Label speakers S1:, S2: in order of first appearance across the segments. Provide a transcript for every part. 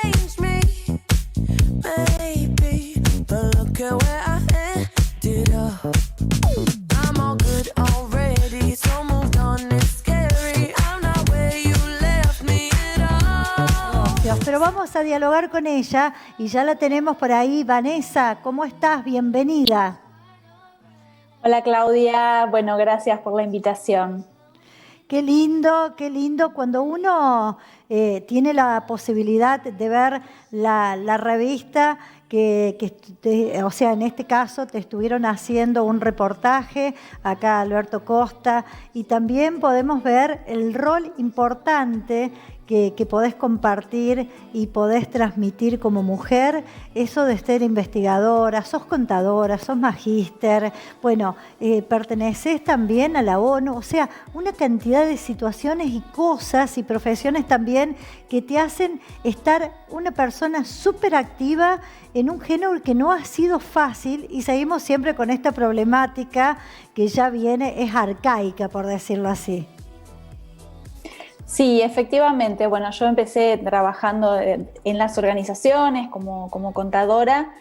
S1: change me, maybe, but look at where I ended up. I'm all good already, so moved on, it's scary. I'm not where you left me at all.
S2: Pero vamos a dialogar con ella y ya la tenemos por ahí. Vanessa, ¿cómo estás? Bienvenida.
S3: Hola Claudia, bueno, gracias por la invitación.
S2: Qué lindo cuando uno tiene la posibilidad de ver la revista o sea, en este caso te estuvieron haciendo un reportaje acá Alberto Costa, y también podemos ver el rol importante que podés compartir y podés transmitir como mujer, eso de ser investigadora, sos contadora, sos magíster, bueno, pertenecés también a la ONU, o sea, una cantidad de situaciones y cosas y profesiones también que te hacen estar una persona súper activa en un género que no ha sido fácil, y seguimos siempre con esta problemática que ya viene, es arcaica, por decirlo así.
S3: Sí, efectivamente. Bueno, yo empecé trabajando en las organizaciones como contadora,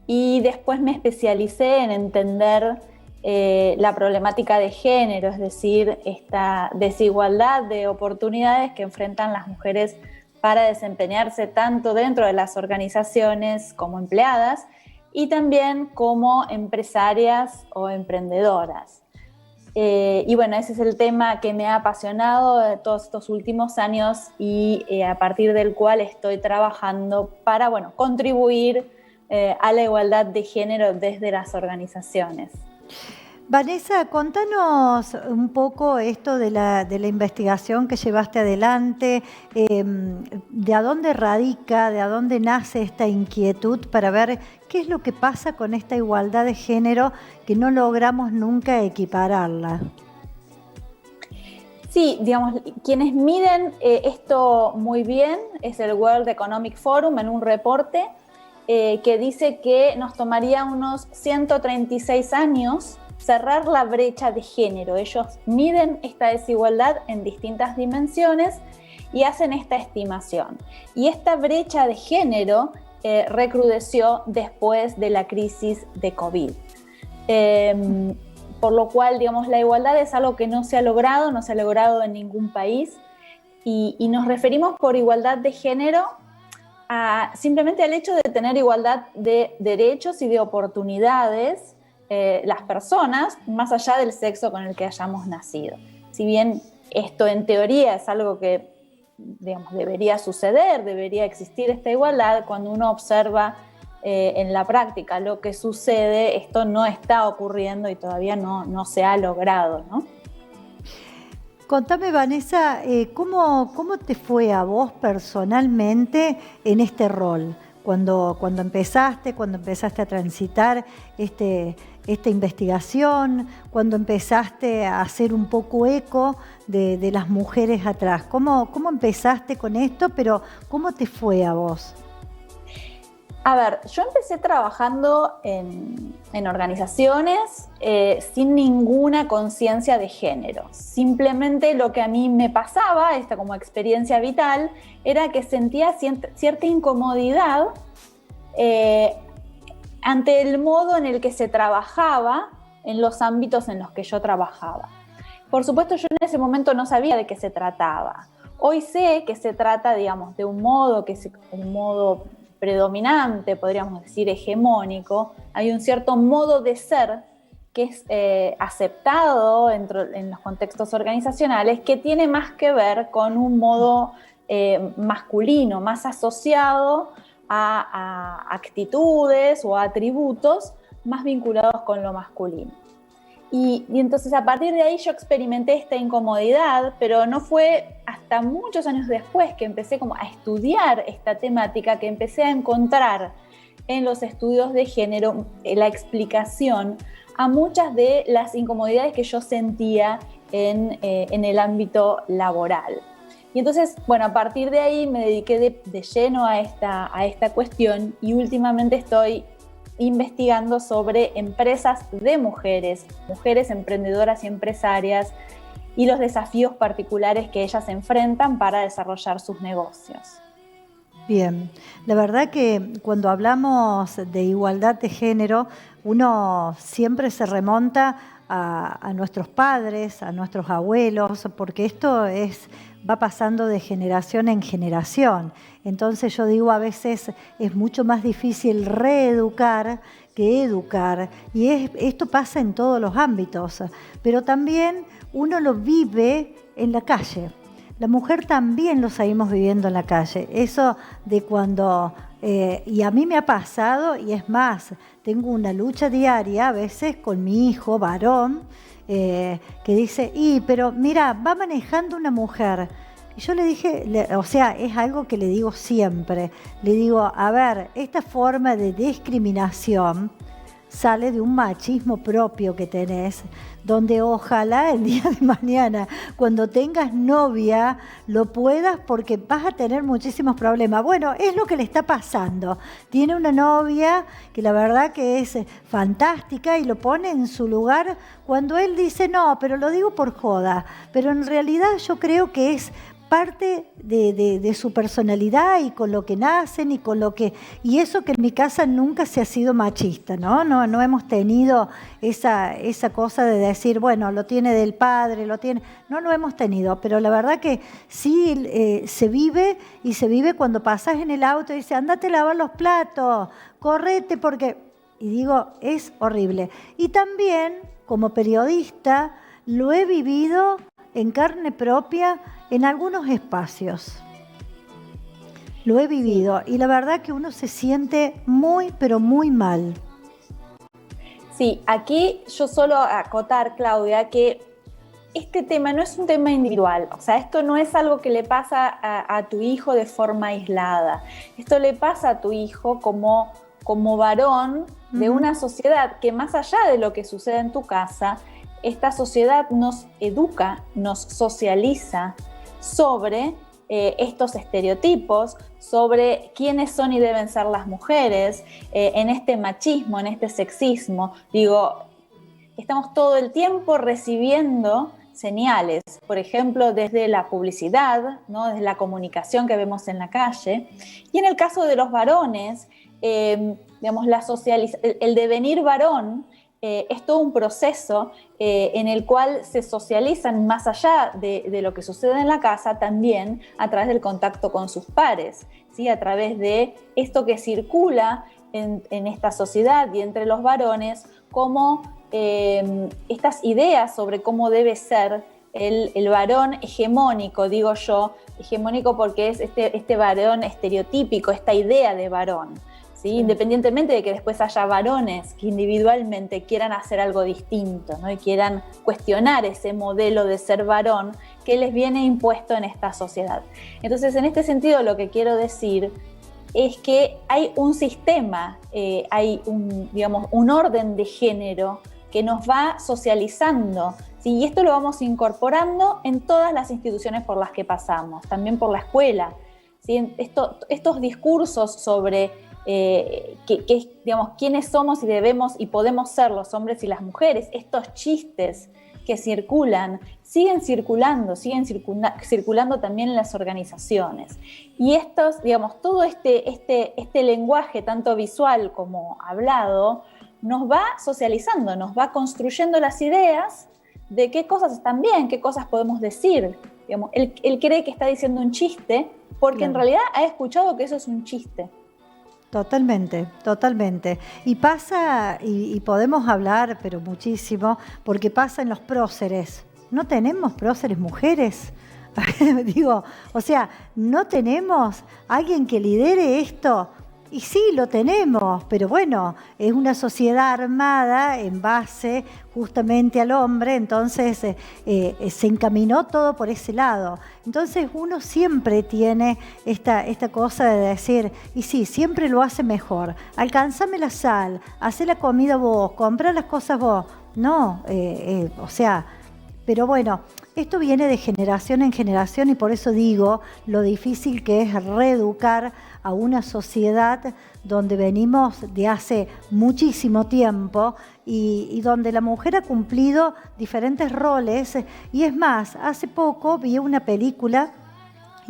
S3: y después me especialicé en entender la problemática de género, es decir, esta desigualdad de oportunidades que enfrentan las mujeres para desempeñarse tanto dentro de las organizaciones como empleadas y también como empresarias o emprendedoras. Y bueno, ese es el tema que me ha apasionado todos estos últimos años y a partir del cual estoy trabajando para, bueno, contribuir a la igualdad de género desde las organizaciones.
S2: Vanessa, contanos un poco esto de la investigación que llevaste adelante, de a dónde radica, de a dónde nace esta inquietud para ver qué es lo que pasa con esta igualdad de género que no logramos nunca equipararla.
S3: Sí, digamos, quienes miden esto muy bien es el World Economic Forum en un reporte que dice que nos tomaría unos 136 años cerrar la brecha de género. Ellos miden esta desigualdad en distintas dimensiones y hacen esta estimación. Y esta brecha de género recrudeció después de la crisis de COVID. Por lo cual, digamos, la igualdad es algo que no se ha logrado en ningún país, y nos referimos por igualdad de género simplemente al hecho de tener igualdad de derechos y de oportunidades las personas, más allá del sexo con el que hayamos nacido. Si bien esto en teoría es algo que, digamos, debería suceder, debería existir esta igualdad, cuando uno observa en la práctica lo que sucede, esto no está ocurriendo y todavía no se ha logrado, ¿no?
S2: Contame, Vanessa, ¿cómo te fue a vos personalmente en este rol? Cuando empezaste a transitar esta investigación, cuando empezaste a hacer un poco eco de las mujeres atrás. ¿Cómo empezaste con esto, pero cómo te fue a vos?
S3: A ver, yo empecé trabajando en organizaciones sin ninguna conciencia de género. Simplemente lo que a mí me pasaba, esta como experiencia vital, era que sentía cierta incomodidad ante el modo en el que se trabajaba en los ámbitos en los que yo trabajaba. Por supuesto, yo en ese momento no sabía de qué se trataba. Hoy sé que se trata, digamos, de un modo predominante, podríamos decir hegemónico. Hay un cierto modo de ser que es aceptado en los contextos organizacionales, que tiene más que ver con un modo masculino, más asociado a actitudes o a atributos más vinculados con lo masculino. Y entonces a partir de ahí yo experimenté esta incomodidad, pero no fue hasta muchos años después que empecé como a estudiar esta temática, que empecé a encontrar en los estudios de género la explicación a muchas de las incomodidades que yo sentía en el ámbito laboral. Y entonces, bueno, a partir de ahí me dediqué de lleno a esta cuestión, y últimamente estoy investigando sobre empresas de mujeres emprendedoras y empresarias, y los desafíos particulares que ellas enfrentan para desarrollar sus negocios.
S2: Bien, la verdad que cuando hablamos de igualdad de género, uno siempre se remonta a nuestros padres, a nuestros abuelos, porque va pasando de generación en generación. Entonces yo digo, a veces es mucho más difícil reeducar que educar, y esto pasa en todos los ámbitos, pero también uno lo vive en la calle. La mujer también lo seguimos viviendo en la calle. Eso de cuando, y a mí me ha pasado, y es más, tengo una lucha diaria a veces con mi hijo varón, que dice, pero mira, va manejando una mujer. Y yo le dije, o sea, es algo que le digo siempre. Le digo, a ver, esta forma de discriminación sale de un machismo propio que tenés, donde ojalá el día de mañana, cuando tengas novia, lo puedas, porque vas a tener muchísimos problemas. Bueno, es lo que le está pasando. Tiene una novia que la verdad que es fantástica y lo pone en su lugar cuando él dice, no, pero lo digo por joda. Pero en realidad yo creo que es parte de su personalidad y con lo que nacen y eso que en mi casa nunca se ha sido machista, ¿no? No hemos tenido esa cosa de decir, bueno, lo tiene del padre, no lo hemos tenido, pero la verdad que sí se vive cuando pasas en el auto y dice, andate a lavar los platos, correte y digo, es horrible. Y también como periodista lo he vivido en carne propia en algunos espacios. Lo he vivido y la verdad que uno se siente muy, pero muy mal.
S3: Sí, aquí yo solo acotar, Claudia, que este tema no es un tema individual, o sea, esto no es algo que le pasa a tu hijo de forma aislada. Esto le pasa a tu hijo como varón de una sociedad que, más allá de lo que sucede en tu casa, esta sociedad nos educa, nos socializa sobre estos estereotipos, sobre quiénes son y deben ser las mujeres, en este machismo, en este sexismo. Digo, estamos todo el tiempo recibiendo señales, por ejemplo, desde la publicidad, ¿no? Desde la comunicación que vemos en la calle. Y en el caso de los varones, digamos, el devenir varón es todo un proceso en el cual se socializan más allá de lo que sucede en la casa, también a través del contacto con sus pares, ¿sí? A través de esto que circula en esta sociedad y entre los varones, como estas ideas sobre cómo debe ser el varón hegemónico, digo yo, hegemónico porque es este varón estereotípico, esta idea de varón. ¿Sí? Independientemente de que después haya varones que individualmente quieran hacer algo distinto, ¿no? Y quieran cuestionar ese modelo de ser varón que les viene impuesto en esta sociedad. Entonces, en este sentido, lo que quiero decir es que hay un sistema, hay un orden de género que nos va socializando, ¿sí? Y esto lo vamos incorporando en todas las instituciones por las que pasamos, también por la escuela, ¿sí? Estos discursos sobre quiénes somos y debemos y podemos ser los hombres y las mujeres, estos chistes que circulan, siguen circulando también en las organizaciones. Y todo este lenguaje, tanto visual como hablado, nos va socializando, nos va construyendo las ideas de qué cosas están bien, qué cosas podemos decir. Digamos, él cree que está diciendo un chiste porque en realidad ha escuchado que eso es un chiste.
S2: Totalmente, totalmente. Y pasa, y podemos hablar, pero muchísimo, porque pasa en los próceres. ¿No tenemos próceres mujeres? Digo, o sea, ¿no tenemos alguien que lidere esto? Y sí, lo tenemos, pero bueno, es una sociedad armada en base justamente al hombre, entonces se encaminó todo por ese lado. Entonces uno siempre tiene esta cosa de decir, y sí, siempre lo hace mejor, alcanzame la sal, hacé la comida vos, comprá las cosas vos. No, o sea, pero bueno, esto viene de generación en generación y por eso digo lo difícil que es reeducar a una sociedad donde venimos de hace muchísimo tiempo y donde la mujer ha cumplido diferentes roles. Y es más, hace poco vi una película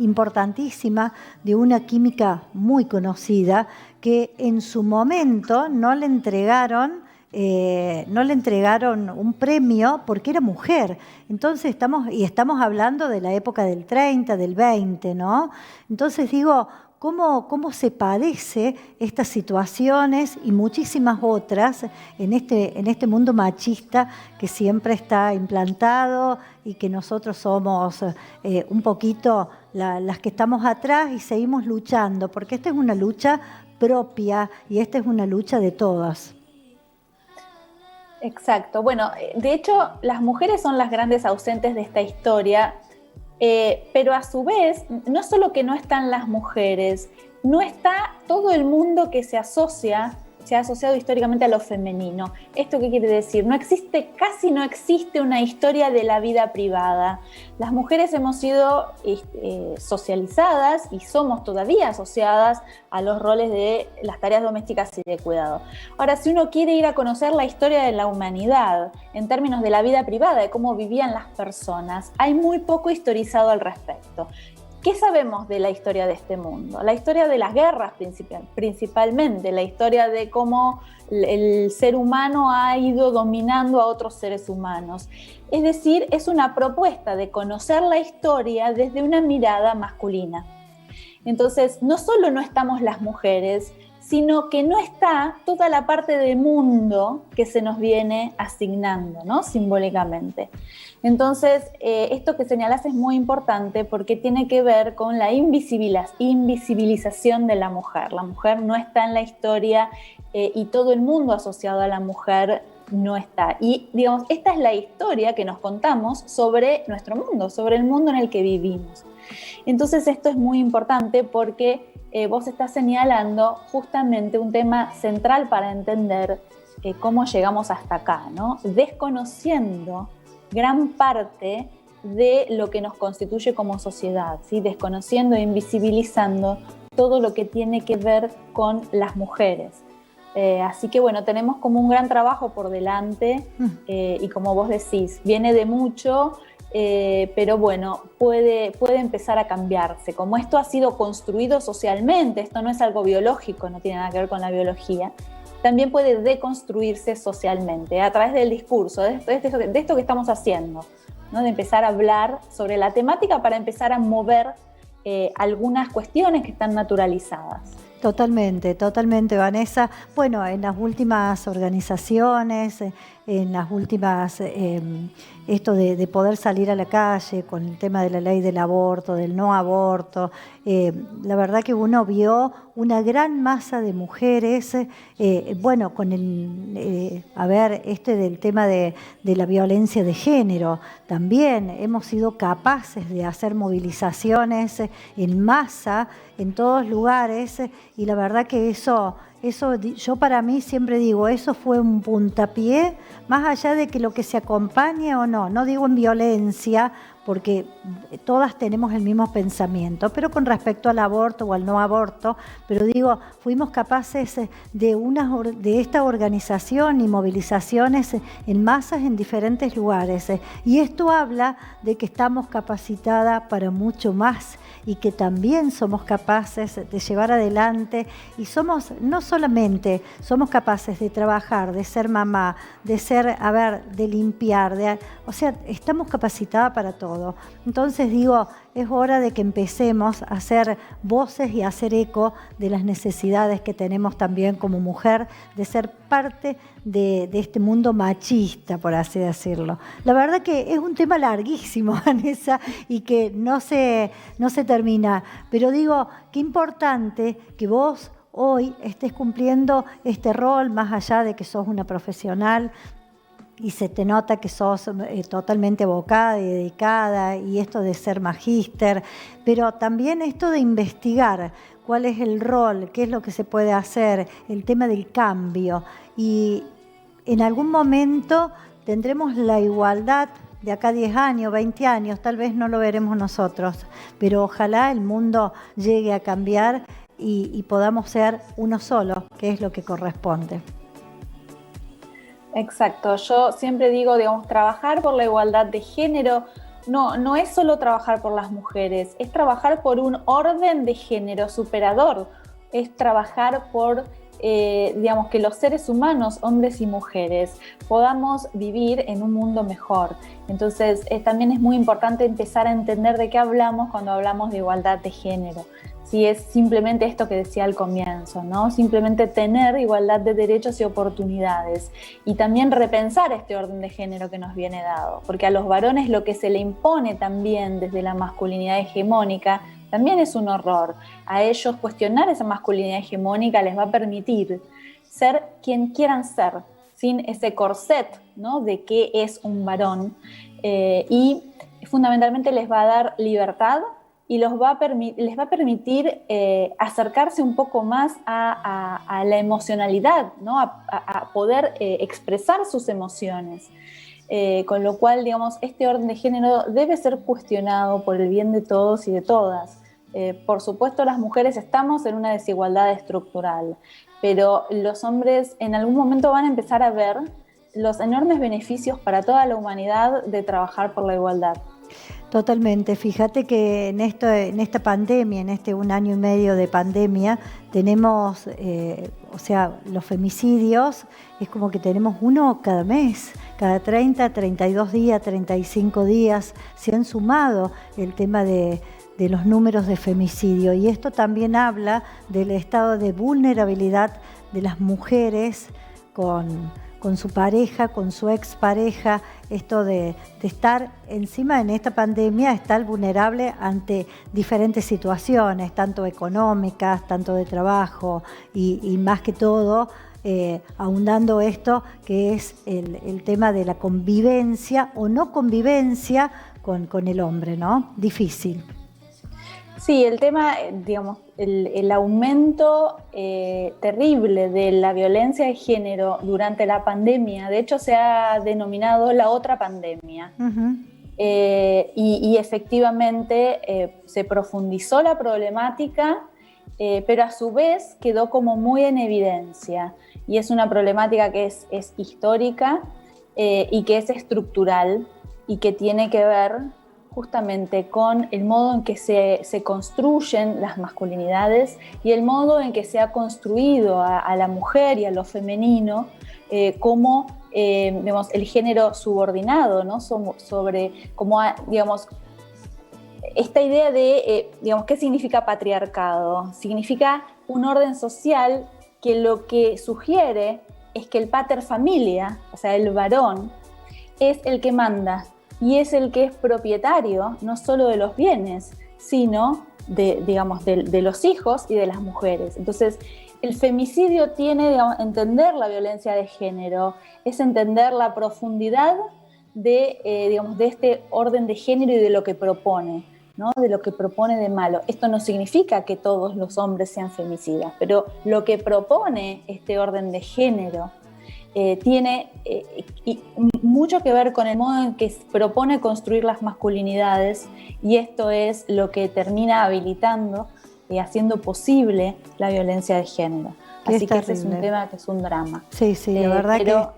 S2: importantísima de una química muy conocida que en su momento no le entregaron un premio porque era mujer. Entonces estamos hablando de la época del 30, del 20, ¿no? Entonces digo, ¿cómo se padece estas situaciones y muchísimas otras en este mundo machista que siempre está implantado y que nosotros somos un poquito las que estamos atrás y seguimos luchando? Porque esta es una lucha propia y esta es una lucha de todas.
S3: Exacto. Bueno, de hecho, las mujeres son las grandes ausentes de esta historia, pero a su vez, no solo que no están las mujeres, no está todo el mundo que se ha asociado históricamente a lo femenino. ¿Esto qué quiere decir? Casi no existe una historia de la vida privada. Las mujeres hemos sido socializadas y somos todavía asociadas a los roles de las tareas domésticas y de cuidado. Ahora, si uno quiere ir a conocer la historia de la humanidad en términos de la vida privada, de cómo vivían las personas, hay muy poco historizado al respecto. ¿Qué sabemos de la historia de este mundo? La historia de las guerras principalmente, la historia de cómo el ser humano ha ido dominando a otros seres humanos. Es decir, es una propuesta de conocer la historia desde una mirada masculina. Entonces, no solo no estamos las mujeres, sino que no está toda la parte del mundo que se nos viene asignando, ¿no? Simbólicamente. Entonces, esto que señalas es muy importante porque tiene que ver con la invisibilización de la mujer. La mujer no está en la historia y todo el mundo asociado a la mujer no está. Y, digamos, esta es la historia que nos contamos sobre nuestro mundo, sobre el mundo en el que vivimos. Entonces, esto es muy importante porque vos estás señalando justamente un tema central para entender cómo llegamos hasta acá, ¿no? Desconociendo gran parte de lo que nos constituye como sociedad, ¿sí? Desconociendo e invisibilizando todo lo que tiene que ver con las mujeres. Así que bueno, tenemos como un gran trabajo por delante y como vos decís, viene de mucho, pero bueno, puede empezar a cambiarse. Como esto ha sido construido socialmente, esto no es algo biológico, no tiene nada que ver con la biología, también puede deconstruirse socialmente a través del discurso, de esto que estamos haciendo, ¿no? De empezar a hablar sobre la temática para empezar a mover algunas cuestiones que están naturalizadas.
S2: Totalmente, Vanessa. Bueno, en las últimas organizaciones, en las últimas, esto de poder salir a la calle con el tema de la ley del aborto, del no aborto, la verdad que uno vio una gran masa de mujeres, bueno, con del tema de la violencia de género, también hemos sido capaces de hacer movilizaciones en masa en todos lugares y la verdad que eso yo para mí siempre digo, eso fue un puntapié, más allá de que lo que se acompañe o no digo en violencia, porque todas tenemos el mismo pensamiento, pero con respecto al aborto o al no aborto, pero digo, fuimos capaces de esta organización y movilizaciones en masas en diferentes lugares, y esto habla de que estamos capacitadas para mucho más y que también somos capaces de llevar adelante y no solamente somos capaces de trabajar, de ser mamá, de limpiar, o sea, estamos capacitadas para todo. Entonces digo, es hora de que empecemos a hacer voces y a hacer eco de las necesidades que tenemos también como mujer de ser parte de este mundo machista, por así decirlo. La verdad que es un tema larguísimo, Vanessa, y que no se termina, pero digo, qué importante que vos hoy estés cumpliendo este rol, más allá de que sos una profesional, y se te nota que sos totalmente abocada y dedicada, y esto de ser magíster, pero también esto de investigar cuál es el rol, qué es lo que se puede hacer, el tema del cambio, y en algún momento tendremos la igualdad de acá 10 años, 20 años, tal vez no lo veremos nosotros, pero ojalá el mundo llegue a cambiar y podamos ser uno solo, que es lo que corresponde.
S3: Exacto, yo siempre digo, digamos, trabajar por la igualdad de género no es solo trabajar por las mujeres, es trabajar por un orden de género superador, es trabajar por digamos, que los seres humanos, hombres y mujeres, podamos vivir en un mundo mejor. Entonces, también es muy importante empezar a entender de qué hablamos cuando hablamos de igualdad de género. Si es simplemente esto que decía al comienzo, ¿no? Simplemente tener igualdad de derechos y oportunidades. Y también repensar este orden de género que nos viene dado. Porque a los varones lo que se le impone también desde la masculinidad hegemónica también es un horror. A ellos cuestionar esa masculinidad hegemónica les va a permitir ser quien quieran ser, sin ese corset, ¿no? De qué es un varón. Y fundamentalmente les va a dar libertad y les va a permitir acercarse un poco más a la emocionalidad, ¿no? A poder expresar sus emociones. Con lo cual, digamos, este orden de género debe ser cuestionado por el bien de todos y de todas. Por supuesto, las mujeres estamos en una desigualdad estructural, pero los hombres en algún momento van a empezar a ver los enormes beneficios para toda la humanidad de trabajar por la igualdad.
S2: Totalmente. Fíjate que en esta pandemia, en este 1 año y medio de pandemia, tenemos, o sea, los femicidios, es como que tenemos uno cada mes, cada 30, 32 días, 35 días, se han sumado el tema de los números de femicidio. Y esto también habla del estado de vulnerabilidad de las mujeres con su pareja, con su expareja, esto de estar encima en esta pandemia, estar vulnerable ante diferentes situaciones, tanto económicas, tanto de trabajo y más que todo, ahondando esto que es el tema de la convivencia o no convivencia con el hombre, ¿no? Difícil.
S3: Sí, el tema, digamos, el aumento terrible de la violencia de género durante la pandemia, de hecho se ha denominado la otra pandemia. Uh-huh. Y efectivamente se profundizó la problemática, pero a su vez quedó como muy en evidencia. Y es una problemática que es histórica y que es estructural y que tiene que ver justamente con el modo en que se construyen las masculinidades y el modo en que se ha construido a la mujer y a lo femenino como digamos, el género subordinado, ¿no? Sobre como, digamos, esta idea de, digamos, ¿qué significa patriarcado? Significa un orden social que lo que sugiere es que el pater familia, o sea, el varón, es el que manda y es el que es propietario no solo de los bienes, sino digamos, de los hijos y de las mujeres. Entonces, el femicidio tiene, digamos, entender la violencia de género, es entender la profundidad digamos, de este orden de género y de lo que propone, ¿no? De lo que propone de malo. Esto no significa que todos los hombres sean femicidas, pero lo que propone este orden de género tiene mucho que ver con el modo en que propone construir las masculinidades, y esto es lo que termina habilitando y haciendo posible la violencia de género. Así que ese es un tema que es un drama.
S2: Sí, sí, la verdad
S3: pero,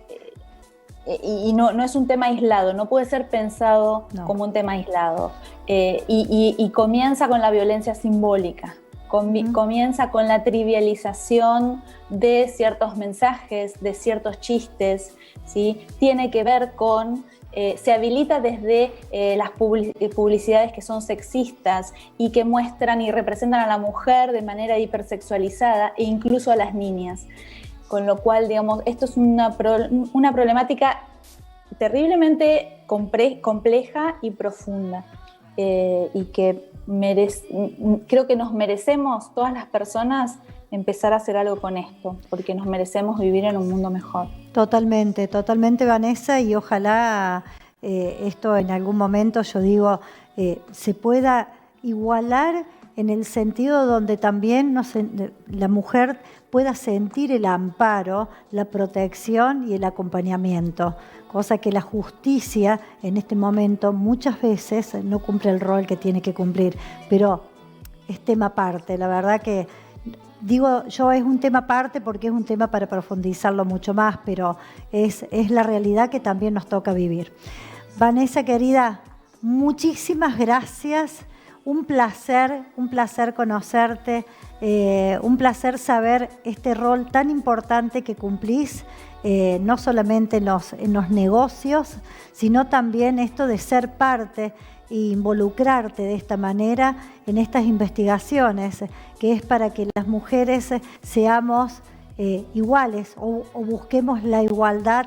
S3: y no es un tema aislado, no puede ser pensado como un tema aislado. Y comienza con la violencia simbólica. Comienza con la trivialización de ciertos mensajes, de ciertos chistes, ¿sí? Tiene que ver con, se habilita desde las publicidades que son sexistas y que muestran y representan a la mujer de manera hipersexualizada e incluso a las niñas. Con lo cual, digamos, esto es una problemática terriblemente compleja y profunda y que creo que nos merecemos, todas las personas, empezar a hacer algo con esto, porque nos merecemos vivir en un mundo mejor.
S2: Totalmente, totalmente, Vanessa, y ojalá esto en algún momento, yo digo, se pueda igualar en el sentido donde también la mujer pueda sentir el amparo, la protección y el acompañamiento, cosa que la justicia en este momento muchas veces no cumple el rol que tiene que cumplir, pero es tema aparte, la verdad que digo yo es un tema aparte porque es un tema para profundizarlo mucho más, pero es la realidad que también nos toca vivir. Vanessa, querida, muchísimas gracias. Un placer conocerte, un placer saber este rol tan importante que cumplís, no solamente en los negocios, sino también esto de ser parte e involucrarte de esta manera en estas investigaciones, que es para que las mujeres seamos iguales o busquemos la igualdad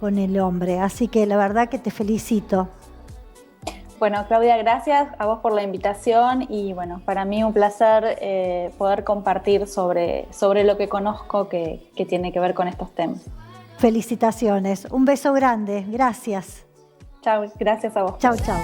S2: con el hombre. Así que la verdad que te felicito.
S3: Bueno, Claudia, gracias a vos por la invitación y bueno, para mí un placer poder compartir sobre lo que conozco que tiene que ver con estos temas.
S2: Felicitaciones, un beso grande, gracias.
S3: Chao, gracias a vos.
S2: Chau, chau.